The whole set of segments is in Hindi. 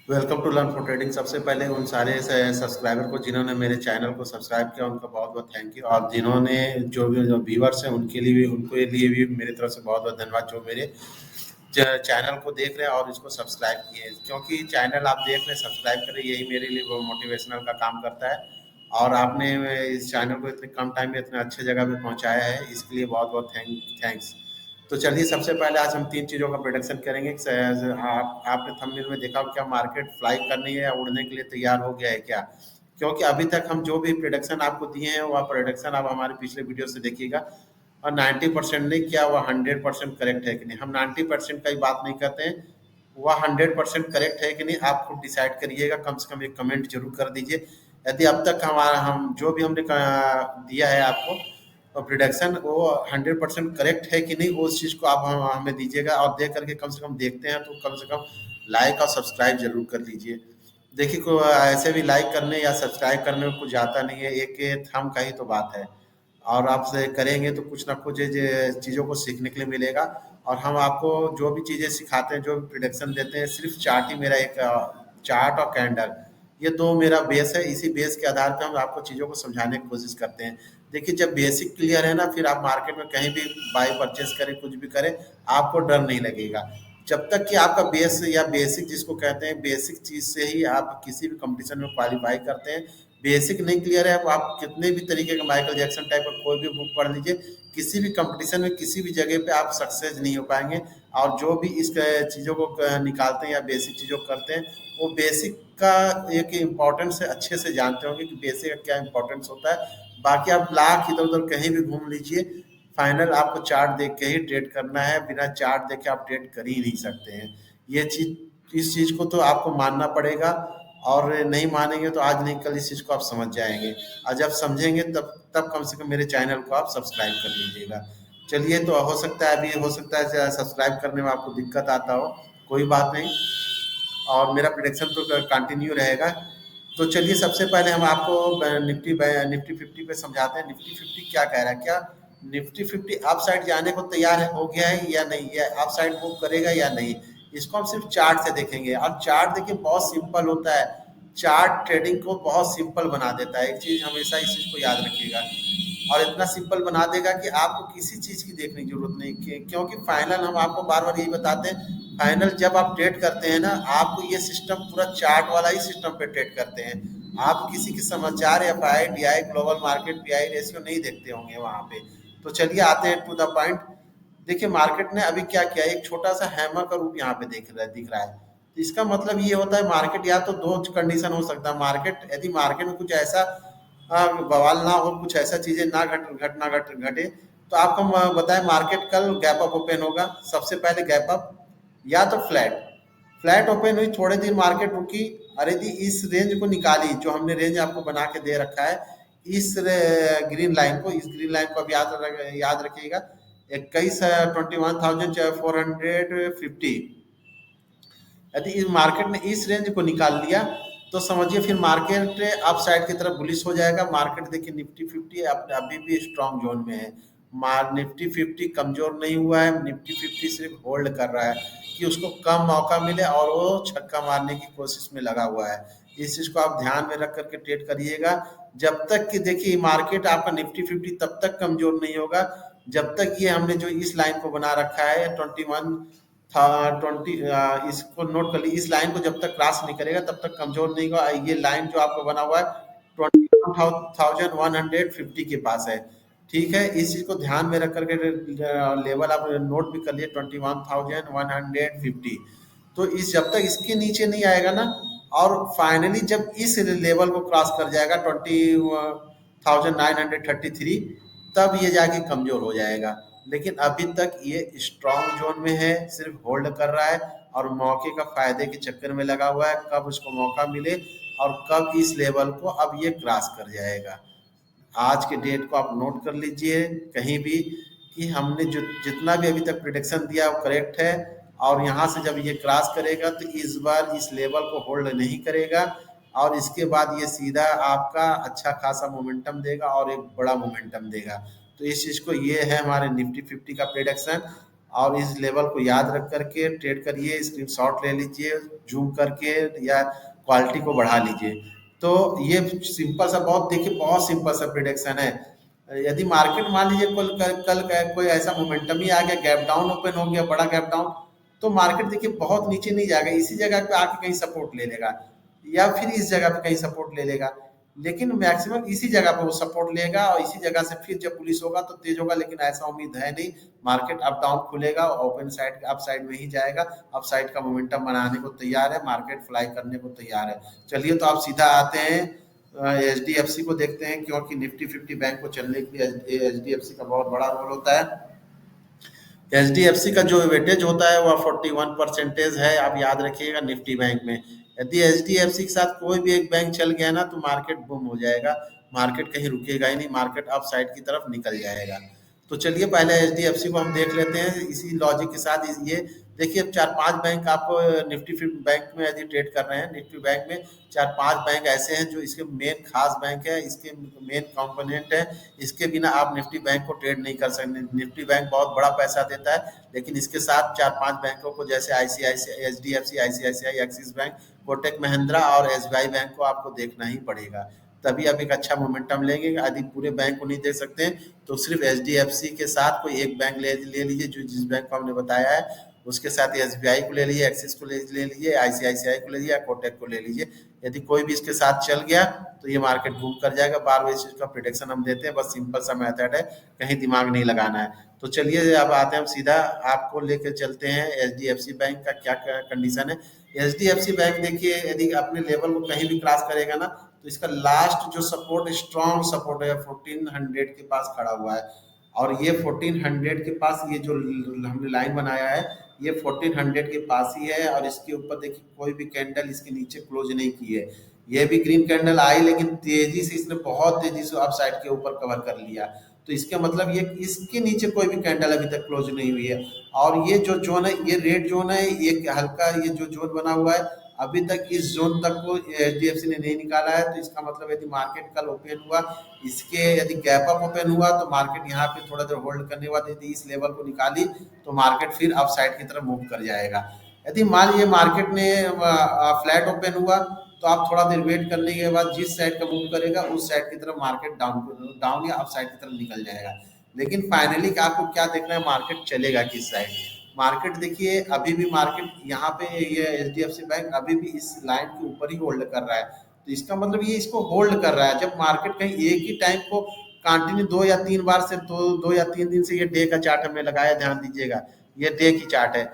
Welcome to learn for trading. सबसे पहले उन सारे सब्सक्राइबर को जिन्होंने मेरे चैनल को सब्सक्राइब किया उनका बहुत बहुत थैंक यू। और जिन्होंने जो व्यूवर्स हैं उनके लिए भी उनके लिए भी मेरी तरफ से बहुत बहुत धन्यवाद जो मेरे चैनल को देख रहे हैं और इसको सब्सक्राइब किए, क्योंकि चैनल आप देख रहे हैं सब्सक्राइब करें, यही मेरे लिए वो मोटिवेशनल का काम करता है। और आपने इस चैनल को इतने कम टाइम में इतने अच्छे जगह पे पहुंचाया है, इसके लिए बहुत बहुत थैंक्स। तो चलिए सबसे पहले आज हम 3 चीज़ों का प्रोडक्शन करेंगे। आपने थंबनेल में देखा हो क्या, मार्केट फ्लाई करनी है या उड़ने के लिए तैयार हो गया है क्या? क्योंकि अभी तक हम जो भी प्रोडक्शन आपको दिए हैं वह प्रोडक्शन आप हमारे पिछले वीडियो से देखिएगा, और 90% नहीं, क्या वह 100% करेक्ट है कि नहीं। हम 90% का ही बात नहीं करते हैं, वह 100% करेक्ट है कि नहीं आप खुद डिसाइड करिएगा। कम से कम एक कमेंट जरूर कर दीजिए। यदि अब तक हम जो भी हमने दिया है आपको प्रोडक्शन वो 100% करेक्ट है कि नहीं, वो उस चीज़ को आप हमें दीजिएगा। और देख करके कम से कम देखते हैं तो कम से कम लाइक और सब्सक्राइब जरूर कर लीजिए। देखिए को ऐसे भी लाइक करने या सब्सक्राइब करने में कुछ जाता नहीं है, एक थंब का ही तो बात है। और आप से करेंगे तो कुछ ना कुछ चीज़ों को सीखने के लिए मिलेगा। और हम आपको जो भी चीज़ें सिखाते हैं, जो भी प्रोडक्शन देते हैं, सिर्फ चार्ट ही मेरा एक चार्ट और कैंडल, ये दो मेरा बेस है। इसी बेस के आधार पर हम आपको चीज़ों को समझाने की कोशिश करते हैं। देखिए जब बेसिक क्लियर है ना, फिर आप मार्केट में कहीं भी बाई परचेस करें, कुछ भी करें, आपको डर नहीं लगेगा। जब तक कि आपका बेस या बेसिक जिसको कहते हैं, बेसिक चीज़ से ही आप किसी भी कंपटीशन में क्वालिफाई करते हैं। बेसिक नहीं क्लियर है, तो आप कितने भी तरीके का माइकल जैक्सन टाइप का कोई भी बुक पढ़ लीजिए, किसी भी कंपटीशन में किसी भी जगह पे आप सक्सेस नहीं हो पाएंगे। और जो भी इस चीज़ों को निकालते हैं या बेसिक चीज़ों को करते हैं, वो बेसिक का एक इम्पोर्टेंस अच्छे से जानते होंगे कि बेसिक का क्या इम्पोर्टेंस होता है। बाकी आप लाख इधर उधर कहीं भी घूम लीजिए, फाइनल आपको चार्ट देख के ही ट्रेड करना है। बिना चार्ट देखे आप ट्रेड कर ही नहीं सकते हैं। ये चीज, इस चीज को तो आपको मानना पड़ेगा। और नहीं मानेंगे तो आज नहीं कल इस चीज को आप समझ जाएंगे। और जब समझेंगे तब तब कम से कम मेरे चैनल को आप सब्सक्राइब कर लीजिएगा। चलिए, तो हो सकता है अभी हो सकता है सब्सक्राइब करने में आपको दिक्कत आता हो, कोई बात नहीं। और मेरा प्रोडिक्शन तो कंटिन्यू रहेगा। तो चलिए सबसे पहले हम आपको निफ्टी 50 पे समझाते हैं। निफ्टी 50 क्या कह रहा है, क्या निफ्टी 50 अप साइड जाने को तैयार हो गया है या नहीं, या अप साइड मूव करेगा या नहीं। इसको हम सिर्फ चार्ट से देखेंगे। और चार्ट देखिए बहुत सिंपल होता है, चार्ट ट्रेडिंग को बहुत सिंपल बना देता है। एक चीज हमेशा इस चीज को याद रखिएगा, और इतना सिंपल बना देगा कि आपको किसी चीज की देखने की जरूरत नहीं, क्योंकि फाइनल हम आपको बार बार यही बताते हैं, फाइनल जब आप ट्रेड करते हैं ना, आपको ये सिस्टम पूरा चार्ट वाला ही सिस्टम पे ट्रेड करते हैं। आप किसी के समाचार F I D I global market P I ratio नहीं देखते होंगे वहां पे। तो चलिए आते हैं टू द पॉइंट। देखिए मार्केट ने अभी क्या किया, एक छोटा सा हैमर का रूप यहाँ पे दिख रहा है। तो इसका मतलब ये होता है, मार्केट या तो दो कंडीशन हो सकता है। मार्केट यदि मार्केट में कुछ ऐसा बवाल ना हो, कुछ ऐसा चीजें ना घटे, तो आपको बताएं मार्केट कल गैप अप ओपन होगा। सबसे पहले गैप अप, या तो फ्लैट फ्लैट ओपन हुई, थोड़े दिन मार्केट रुकी, अरे जी इस रेंज को निकाली जो हमने रेंज आपको बना के दे रखा है। इस ग्रीन लाइन को अब याद रखिएगा, 21,450। यदि इस मार्केट ने इस रेंज को निकाल लिया तो समझिए फिर मार्केट अप साइड की तरफ बुलिश हो जाएगा। मार्केट देखिए निफ्टी 50 अभी भी स्ट्रॉन्ग जोन में है। निफ्टी 50 कमजोर नहीं हुआ है, निफ्टी 50 सिर्फ होल्ड कर रहा है कि उसको कम मौका मिले, और वो छक्का मारने की कोशिश में लगा हुआ है। इस चीज को आप ध्यान में रख करके ट्रेड करिएगा। जब तक कि देखिए मार्केट आपका निफ्टी 50 तब तक कमजोर नहीं होगा जब तक ये हमने जो इस लाइन को बना रखा है 21 था 20, इसको नोट कर ली, इस लाइन को जब तक क्रॉस नहीं करेगा तब तक कमजोर नहीं होगा। ये लाइन जो आपको बना हुआ है 21,150 के पास है। ठीक है, इस चीज को ध्यान में रख करके लेवल आप नोट भी कर लिए 21,150। तो इस जब तक इसके नीचे नहीं आएगा ना, और फाइनली जब इस लेवल को क्रॉस कर जाएगा 20,933, तब ये जाके कमजोर हो जाएगा। लेकिन अभी तक ये स्ट्रॉन्ग जोन में है, सिर्फ होल्ड कर रहा है और मौके का फायदे के चक्कर में लगा हुआ है। कब उसको मौका मिले और कब इस लेवल को अब ये क्रॉस कर जाएगा। आज के डेट को आप नोट कर लीजिए कहीं भी, कि हमने जो जितना भी अभी तक प्रिडिक्शन दिया वो करेक्ट है। और यहाँ से जब ये क्रॉस करेगा तो इस बार इस लेवल को होल्ड नहीं करेगा, और इसके बाद ये सीधा आपका अच्छा खासा मोमेंटम देगा और एक बड़ा मोमेंटम देगा। तो इस चीज को, ये है हमारे निफ्टी 50 का प्रिडिक्शन। और इस लेवल को याद रख करके ट्रेड करिए, स्क्रीनशॉट ले लीजिए, जूम करके या क्वालिटी को बढ़ा लीजिए। तो ये सिंपल सा, बहुत देखिए बहुत सिंपल सा प्रिडिक्शन है। यदि मार्केट मान लीजिए कल का कोई ऐसा मोमेंटम ही आ गया, गैप डाउन ओपन हो गया, बड़ा गैप डाउन, तो मार्केट देखिए बहुत नीचे नहीं जाएगा, इसी जगह पे आके कहीं सपोर्ट ले लेगा या फिर इस जगह पे कहीं सपोर्ट ले लेगा। लेकिन मैक्सिमम इसी जगह पे वो सपोर्ट लेगा और इसी जगह से फिर जब पुलिस होगा तो तेज होगा, लेकिन ऐसा उम्मीद है नहीं। मार्केट अप डाउन खुलेगा, ओपन साइड अप साइड में ही जाएगा, अप साइड का मोमेंटम बनाने को तैयार है, मार्केट फ्लाई करने को तैयार है। चलिए तो आप सीधा आते हैं एच डी एफ सी को देखते हैं, क्योंकि निफ्टी फिफ्टी बैंक को चलने के लिए एच डी एफ सी का बहुत बड़ा रोल होता है। एच डी एफ सी का जो वेटेज होता है वह 41% है, आप याद रखिएगा निफ्टी बैंक में। यदि एच डी एफ सी के साथ कोई भी एक बैंक चल गया ना तो मार्केट बूम हो जाएगा, मार्केट कहीं रुकेगा ही नहीं, मार्केट अप साइड की तरफ निकल जाएगा। तो चलिए पहले एच डी एफ सी को हम देख लेते हैं इसी लॉजिक के साथ। ये देखिए चार पांच बैंक आपको निफ्टी फिफ्टी बैंक में यदि ट्रेड कर रहे हैं, निफ्टी बैंक में चार पांच बैंक ऐसे हैं जो इसके मेन खास बैंक है, इसके मेन कंपोनेंट है। इसके बिना आप निफ्टी बैंक को ट्रेड नहीं कर सकते। निफ्टी बैंक बहुत बड़ा पैसा देता है, लेकिन इसके साथ चार पांच बैंकों को जैसे ICICI, HDFC, ICICI, axis bank, Kotak Mahindra और एसबीआई बैंक को आपको देखना ही पड़ेगा, तभी आप एक अच्छा मोमेंटम लेंगे। यदि पूरे बैंक को नहीं देख सकते हैं तो सिर्फ एचडीएफसी के साथ कोई एक बैंक ले लीजिए, जो जिस बैंक को हमने बताया है उसके साथ एसबीआई को ले लीजिए, एक्सिस को ले लीजिए, आईसीआईसीआई को ले लीजिए या कोटक को ले लीजिए। यदि कोई भी इसके साथ चल गया तो ये मार्केट बूम कर जाएगा। बार बार इस चीज का प्रिडिक्शन हम देते हैं, बस सिंपल सा मेथड है, कहीं दिमाग नहीं लगाना है। तो चलिए अब आते हैं, हम सीधा आपको लेकर चलते हैं H D F C bank का क्या कंडीशन है। H D F C bank देखिए यदि अपने लेवल को कहीं भी क्रॉस करेगा ना तो इसका लास्ट जो सपोर्ट, स्ट्रॉन्ग सपोर्ट है, 1400 के पास खड़ा हुआ है। और ये 1400 के पास ये जो हमने लाइन बनाया है ये 1400 के पास ही है। और इसके ऊपर देखिए कोई भी कैंडल इसके नीचे क्लोज नहीं की है। ये भी ग्रीन कैंडल आई, लेकिन तेजी से इसने बहुत तेजी से अप साइड के ऊपर कवर कर लिया। तो इसका मतलब ये इसके नीचे कोई भी कैंडल अभी तक क्लोज नहीं हुई है। और ये जो जोन है, ये रेड जोन है, ये हल्का ये जो जोन बना हुआ है, अभी तक इस जोन तक को एच डी एफ सी ने नहीं निकाला है। तो इसका मतलब यदि मार्केट कल ओपन हुआ, इसके यदि गैप अप ओपन हुआ तो मार्केट यहाँ पे थोड़ा देर होल्ड करने के बाद यदि इस लेवल को निकाली तो मार्केट फिर अप साइड की तरफ मूव कर जाएगा। यदि मान लीजिए मार्केट ने फ्लैट ओपन हुआ तो आप थोड़ा देर वेट करने के बाद जिस साइड का मूव करेगा उस साइड की तरफ मार्केट डाउन या अप साइड की तरफ निकल जाएगा। लेकिन फाइनली आपको क्या देखना है, मार्केट चलेगा किस साइड। मार्केट देखिए अभी भी मार्केट यहाँ पे ये H D F C bank अभी भी इस लाइन के ऊपर ही होल्ड कर रहा है। तो इसका मतलब ये इसको होल्ड कर रहा है। जब मार्केट कहीं एक ही टाइम को कंटिन्यू दो या तीन बार से दो या तीन दिन से, ये डे का चार्ट हमने लगाया, ध्यान दीजिएगा ये डे की चार्ट है,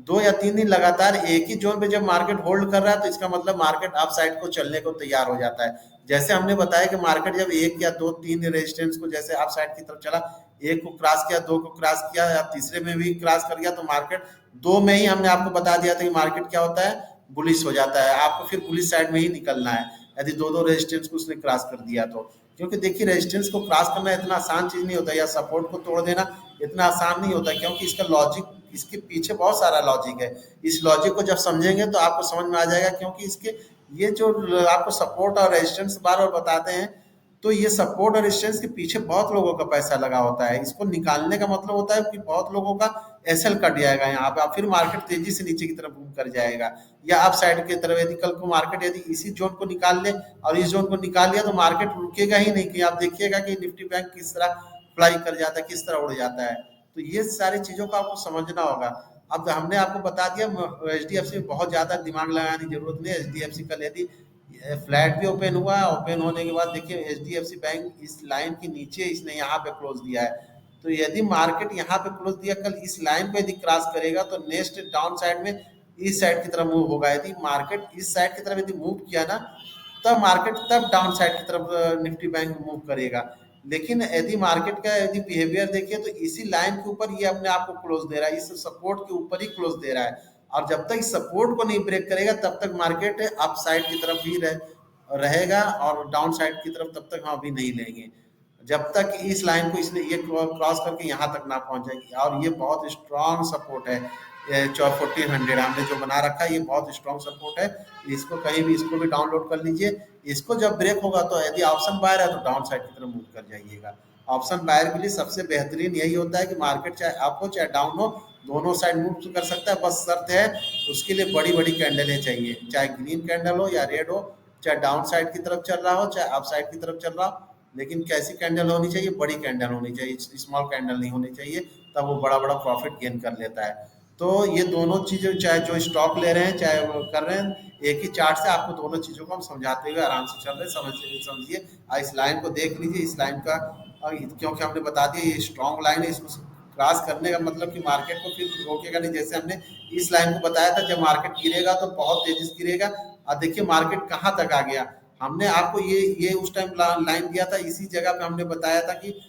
2 या 3 दिन लगातार एक ही जोन पे जब मार्केट होल्ड कर रहा है तो इसका मतलब मार्केट अप साइड को चलने को तैयार हो जाता है। जैसे हमने बताया कि मार्केट जब एक या दो तीन रेजिस्टेंस को जैसे अप साइड की तरफ चला, एक को क्रॉस किया, दो को क्रॉस किया या तीसरे में भी क्रॉस कर गया, तो मार्केट दो में ही हमने आपको बता दिया था कि मार्केट क्या होता है, बुलिश हो जाता है। आपको फिर बुलिश साइड में ही निकलना है यदि दो दो रेजिस्टेंस को उसने क्रॉस कर दिया तो। क्योंकि देखिए रेजिस्टेंस को क्रॉस करना इतना आसान चीज नहीं होता, या सपोर्ट को तोड़ देना इतना आसान नहीं होता, क्योंकि इसका लॉजिक, इसके पीछे बहुत सारा लॉजिक है। इस लॉजिक को जब समझेंगे तो आपको समझ में आ जाएगा। क्योंकि इसके ये जो आपको सपोर्ट और रेजिस्टेंस बार बार बताते हैं, तो ये सपोर्ट और रेजिस्टेंस के पीछे बहुत लोगों का पैसा लगा होता है। इसको निकालने का मतलब होता है कि बहुत लोगों का एसएल कट जाएगा यहाँ पे, फिर मार्केट तेजी से नीचे की तरफ मूव कर जाएगा या अप साइड की तरफ। यदि कल को मार्केट यदि इसी जोन को निकाल ले और इस जोन को निकाल लिया तो मार्केट रुकेगा ही नहीं। कि आप देखिएगा कि निफ्टी बैंक किस तरह फ्लाई कर जाता है, किस तरह उड़ जाता है। तो ये सारी चीजों को आपको समझना होगा। अब हमने आपको बता दिया, एच डी एफ सी में बहुत ज्यादा दिमाग लगाने की जरूरत नहीं है। एच डी एफ सी कल यदि फ्लैट भी ओपन हुआ, ओपन होने के बाद देखिए H D F C bank इस लाइन के नीचे इसने यहाँ पे क्लोज दिया है। तो यदि मार्केट यहाँ पे क्लोज दिया, कल इस लाइन पे यदि क्रॉस करेगा तो नेक्स्ट डाउन साइड में इस साइड की तरफ मूव होगा। यदि मार्केट इस साइड की तरफ यदि मूव किया ना, तब मार्केट तब डाउन साइड की तरफ निफ्टी बैंक मूव करेगा। लेकिन यदि मार्केट का यदि बिहेवियर देखिए तो इसी लाइन के ऊपर ये अपने आप को क्लोज दे रहा है, इस सपोर्ट के ऊपर ही क्लोज दे रहा है। और जब तक इस सपोर्ट को नहीं ब्रेक करेगा तब तक मार्केट अप साइड की तरफ ही रहेगा, और डाउन साइड की तरफ तब तक हम अभी नहीं लेंगे जब तक इस लाइन को इसने ये क्रॉस करके यहाँ तक ना पहुंच जाएगी। और ये बहुत स्ट्रॉन्ग सपोर्ट है, 1400 हमने जो बना रखा है ये बहुत स्ट्रॉन्ग सपोर्ट है। इसको कहीं भी, इसको भी डाउनलोड कर लीजिए। इसको जब ब्रेक होगा तो यदि ऑप्शन बायर है तो डाउन साइड की तरफ मूव कर जाइएगा। ऑप्शन बायर के लिए सबसे बेहतरीन यही होता है कि मार्केट चाहे अप हो चाहे डाउन हो, दोनों साइड मूव तो कर सकता है, बस शर्त है उसके लिए बड़ी बड़ी कैंडलें चाहिए, चाहे ग्रीन कैंडल हो या रेड हो, चाहे डाउन साइड की तरफ चल रहा हो चाहे अप साइड की तरफ चल रहा हो, लेकिन कैसी कैंडल होनी चाहिए, बड़ी कैंडल होनी चाहिए, स्मॉल कैंडल नहीं होनी चाहिए, तब वो बड़ा बड़ा प्रॉफिट गेन कर लेता है। तो ये दोनों चीज़ें, चाहे जो स्टॉक ले रहे हैं चाहे वो कर रहे हैं, एक ही चार्ट से आपको दोनों चीज़ों को हम समझाते हुए आराम से चल रहे हैं, समझिए। इस लाइन को देख लीजिए, इस लाइन का क्योंकि हमने बता दिया ये स्ट्रॉन्ग लाइन है, इसको क्रॉस करने का मतलब कि मार्केट को फिर रोकेगा नहीं, जैसे हमने इस लाइन को बताया था, जब मार्केट गिरेगा तो बहुत तेजी से गिरेगा। और देखिए मार्केट कहाँ तक आ गया, हमने आपको ये उस टाइम लाइन दिया था, इसी जगह पे हमने बताया था कि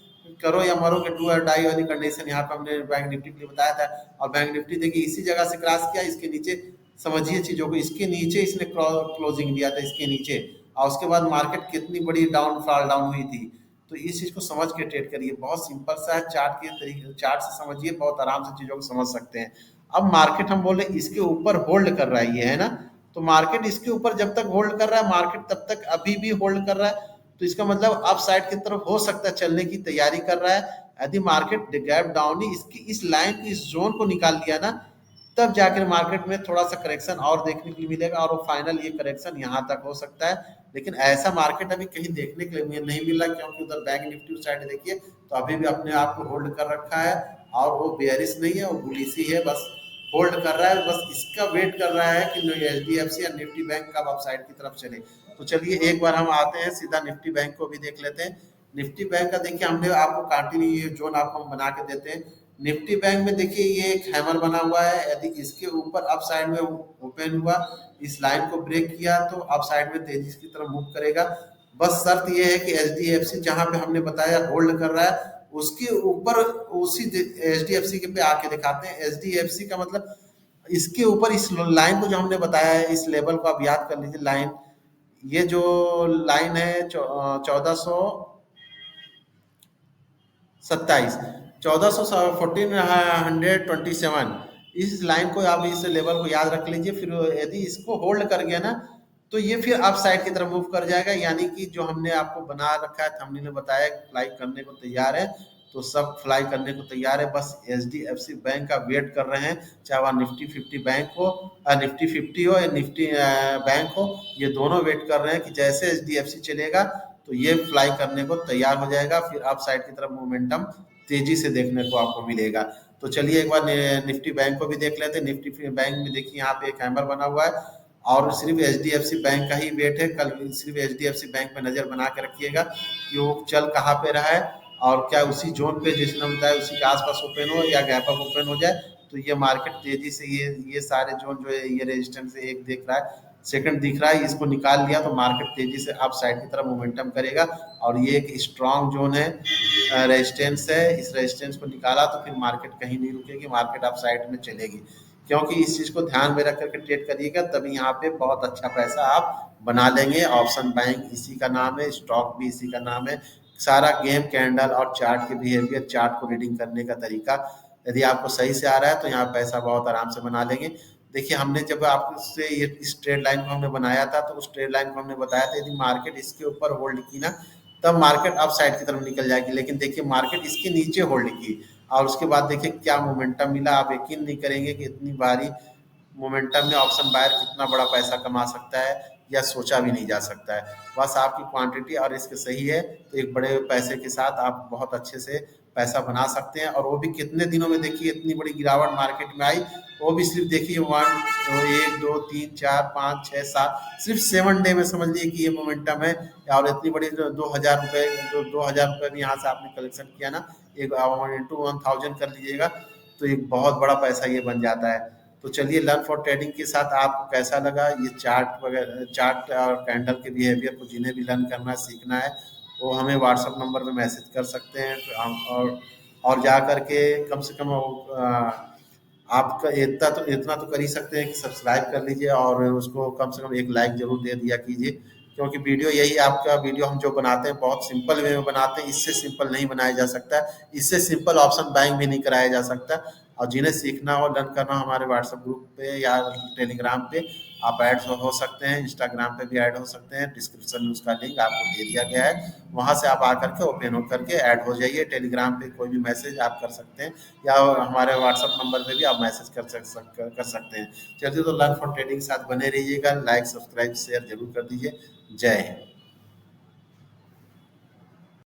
करो या मरो के डू और डाई वाली कंडीशन यहाँ पे हमने बैंक निफ्टी के लिए बताया था। और बैंक निफ्टी देखिए इसी जगह से क्रॉस किया, इसके नीचे समझिए चीजों को, इसके नीचे इसने क्लोजिंग दिया था, इसके नीचे, और उसके बाद मार्केट कितनी बड़ी डाउन फॉल डाउन हुई थी। तो इस चीज को समझ के ट्रेड करिए, बहुत सिंपल सा है, चार्ट के तरीके, चार्ट से समझिए, बहुत आराम से चीजों को समझ सकते हैं। अब मार्केट हम बोले इसके ऊपर होल्ड कर रहा है, ये है ना, तो मार्केट इसके ऊपर जब तक होल्ड कर रहा है, मार्केट तब तक अभी भी होल्ड कर रहा है, तो इसका मतलब अप साइड की तरफ हो सकता है चलने की तैयारी कर रहा है। यदि मार्केट गैप डाउन ही इसकी इस लाइन को, इस जोन को निकाल लिया ना, तब जाकर मार्केट में थोड़ा सा करेक्शन और देखने के लिए मिलेगा, और वो फाइनल ये करेक्शन यहाँ तक हो सकता है। लेकिन ऐसा मार्केट अभी कहीं देखने के लिए नहीं मिला, क्योंकि उधर बैंक निफ्टी साइड देखिए तो अभी भी अपने आप को होल्ड कर रखा है, और वो बेयरिश नहीं है, वो बुलिश ही है, बस होल्ड कर रहा है, बस इसका वेट कर रहा है कि एचडीएफसी या निफ्टी बैंक कब अपसाइड की तरफ चले। तो चलिए एक बार हम आते हैं सीधा निफ्टी बैंक को भी देख लेते हैं। निफ्टी बैंक का देखिए हमने आपको कंटिन्यू जोन आपको हम बना के देते हैं। निफ्टी बैंक में देखिए ये एक हैमर बना हुआ है, यदि इसके ऊपर अप साइड में ओपन हुआ, इस लाइन को ब्रेक किया, तो अप साइड में तेजी की तरफ मूव करेगा। बस शर्त ये है कि एचडीएफसी जहां पे हमने बताया होल्ड कर रहा है, उसके ऊपर उसी एचडीएफसी के पे आके दिखाते हैं। एचडीएफसी का मतलब इसके ऊपर इस लाइन को जो हमने बताया है, इस लेवल को आप याद कर लीजिए, लाइन, ये जो लाइन है 1427, 1427, इस लाइन को आप, इस लेवल को याद रख लीजिए। फिर यदि इसको होल्ड कर गया ना, तो ये फिर अप साइड की तरफ मूव कर जाएगा, यानी कि जो हमने आपको बना रखा है, थंबनेल में बताया फ्लाई करने को तैयार है, तो सब फ्लाई करने को तैयार है, बस एचडीएफसी बैंक का वेट कर रहे हैं, चाहे वह निफ्टी 50 बैंक हो, निफ्टी 50 हो या निफ्टी बैंक हो, ये दोनों वेट कर रहे हैं कि जैसे एचडीएफसी चलेगा तो ये फ्लाई करने को तैयार हो जाएगा, फिर अप साइड की तरफ मोमेंटम तेजी से देखने को आपको मिलेगा। तो चलिए एक बार निफ्टी बैंक को भी देख लेते हैं। निफ्टी बैंक में देखिए यहाँ पे एक हैमर बना हुआ है, और सिर्फ एचडीएफसी बैंक का ही वेट है, कल सिर्फ एचडीएफसी बैंक पे नजर बना के रखिएगा कि वो चल कहाँ पे रहा है, और क्या उसी जोन पे जिसने बताया उसी के आसपास ओपन हो या गैप अप ओपन हो जाए, तो ये मार्केट तेजी से ये सारे जोन जो है, ये रेजिस्टेंस एक देख रहा है, सेकंड दिख रहा है, इसको निकाल लिया तो मार्केट तेजी से अप साइड की तरफ मोमेंटम करेगा। और ये एक स्ट्रॉन्ग जोन है, रेजिस्टेंस है, इस रेजिस्टेंस को निकाला तो फिर मार्केट कहीं नहीं रुकेगी, मार्केट अप साइड में चलेगी। क्योंकि इस चीज को ध्यान में रख करके ट्रेड करिएगा, तभी यहाँ पे बहुत अच्छा पैसा आप बना लेंगे। ऑप्शन बैंक इसी का नाम है, स्टॉक भी इसी का नाम है, सारा गेम कैंडल और चार्ट के बिहेवियर, चार्ट को रीडिंग करने का तरीका यदि आपको सही से आ रहा है तो यहाँ पैसा बहुत आराम से बना लेंगे। देखिए हमने जब आपसे ये इस ट्रेड लाइन को हमने बनाया था, तो उस ट्रेड लाइन को हमने बताया था यदि मार्केट इसके ऊपर होल्ड की ना, तब मार्केट अप साइड की तरफ निकल जाएगी। लेकिन देखिए मार्केट इसके नीचे होल्ड की, और उसके बाद देखिए क्या मोमेंटम मिला, आप यकीन नहीं करेंगे कि इतनी भारी मोमेंटम में ऑप्शन बायर कितना बड़ा पैसा कमा सकता है, या सोचा भी नहीं जा सकता है। बस आपकी क्वांटिटी और रिस्क सही है तो एक बड़े पैसे के साथ आप बहुत अच्छे से पैसा बना सकते हैं। और वो भी कितने दिनों में, देखिए इतनी बड़ी गिरावट मार्केट में आई, वो भी सिर्फ देखिए 1 2 3 4 5 6 7, सिर्फ 7 डे में समझ लीजिए कि ये मोमेंटम है। और इतनी बड़ी 2000 रुपये, 2000 रुपये भी यहाँ से आपने कलेक्शन किया ना, एक इंटू 1000 कर लीजिएगा, तो एक बहुत बड़ा पैसा ये बन जाता है। तो चलिए लर्न फॉर ट्रेडिंग के साथ आपको कैसा लगा ये चार्ट वगैरह, चार्ट और कैंडल के बिहेवियर को जिन्हें भी लर्न करना है, सीखना है, वो हमें व्हाट्सएप नंबर पे मैसेज कर सकते हैं। तो हम और जा करके कम से कम आपका इतना तो कर ही सकते हैं कि सब्सक्राइब कर लीजिए, और उसको कम से कम एक लाइक जरूर दे दिया कीजिए। क्योंकि वीडियो यही, आपका वीडियो हम जो बनाते हैं बहुत सिंपल वे में बनाते हैं, इससे सिंपल नहीं बनाया जा सकता, इससे सिंपल ऑप्शन बाइंग भी नहीं कराया जा सकता। और जिन्हें सीखना हो, लर्न करना हो, हमारे व्हाट्सएप ग्रुप पे या टेलीग्राम पे आप ऐड हो सकते हैं, इंस्टाग्राम पे भी ऐड हो सकते हैं। डिस्क्रिप्शन में उसका लिंक आपको दे दिया गया है, वहाँ से आप आकर के ओपन होकर के ऐड हो जाइए। टेलीग्राम पे कोई भी मैसेज आप कर सकते हैं या हमारे व्हाट्सएप नंबर पे भी आप मैसेज कर सकते हैं। चलिए, तो लर्न फॉर ट्रेडिंग के साथ बने रहिएगा। लाइक, सब्सक्राइब, शेयर जरूर कर दीजिए। जय हिंद।